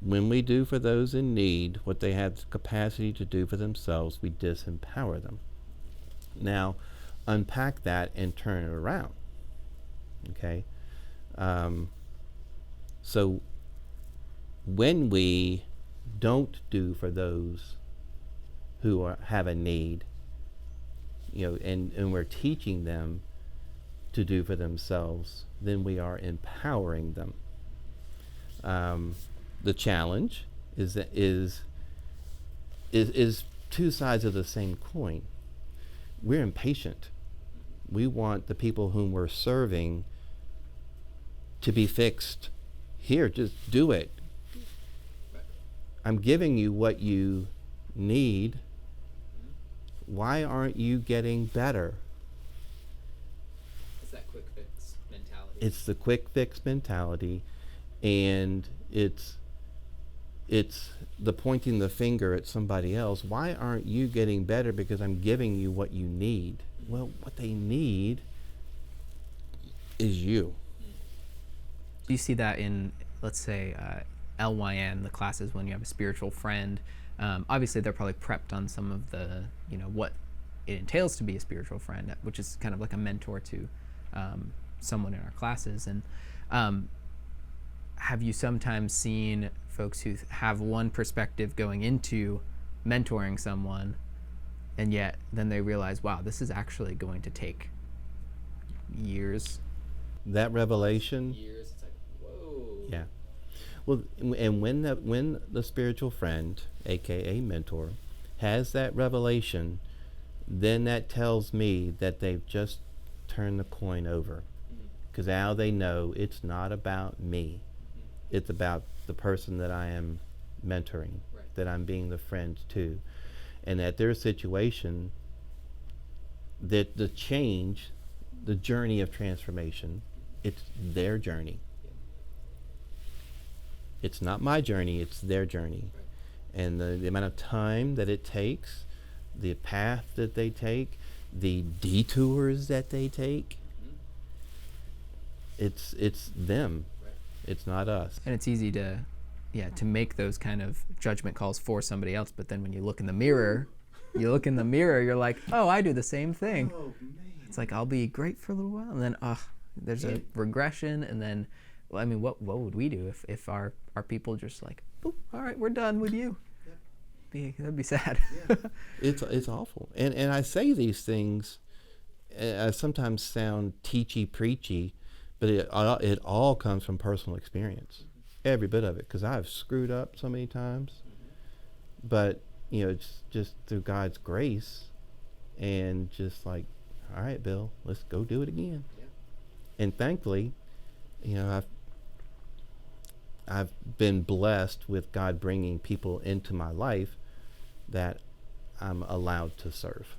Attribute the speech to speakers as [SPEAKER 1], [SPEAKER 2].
[SPEAKER 1] When we do for those in need what they have the capacity to do for themselves, we disempower them. Now, unpack that and turn it around. Okay? So, when we don't do for those who have a need, and we're teaching them to do for themselves, then we are empowering them. The challenge is two sides of the same coin. We're impatient. We want the people whom we're serving to be fixed. Here, just do it. I'm giving you what you need. Why aren't you getting better?
[SPEAKER 2] It's that quick fix mentality.
[SPEAKER 1] It's the quick fix mentality, and it's the pointing the finger at somebody else. Why aren't you getting better? Because I'm giving you what you need. Well, what they need is you.
[SPEAKER 3] Do you see that in, let's say, LYN, the classes when you have a spiritual friend? Obviously, they're probably prepped on some of the, what it entails to be a spiritual friend, which is kind of like a mentor to someone in our classes. And have you sometimes seen folks who have one perspective going into mentoring someone, and yet then they realize, wow, this is actually going to take years?
[SPEAKER 1] That revelation.
[SPEAKER 2] Years, it's like, whoa.
[SPEAKER 1] Yeah. Well, and when the spiritual friend, aka mentor, has that revelation, then that tells me that they've just turned the coin over. Because now they know it's not about me. It's about the person that I am mentoring,
[SPEAKER 2] Right.
[SPEAKER 1] that I'm being the friend to. And that their situation, that the change, the journey of transformation, it's their journey. It's not my journey, it's their journey.
[SPEAKER 2] Right.
[SPEAKER 1] And the amount of time that it takes, the path that they take, the detours that they take, it's them.
[SPEAKER 2] Right.
[SPEAKER 1] It's not us.
[SPEAKER 3] And it's easy to make those kind of judgment calls for somebody else, but then when you look in the mirror, you're like, oh, I do the same thing.
[SPEAKER 2] Oh, man.
[SPEAKER 3] It's like, I'll be great for a little while, and then there's a regression, and then, well, I mean, what would we do if our people just like, oh, all right, we're done with you? That'd be sad.
[SPEAKER 2] Yeah.
[SPEAKER 1] It's awful. And I say these things, I sometimes sound teachy preachy, but it all comes from personal experience, every bit of it, because I've screwed up so many times. But it's just through God's grace, and just like, all right, Bill, let's go do it again.
[SPEAKER 2] Yeah.
[SPEAKER 1] And thankfully, I've been blessed with God bringing people into my life that I'm allowed to serve.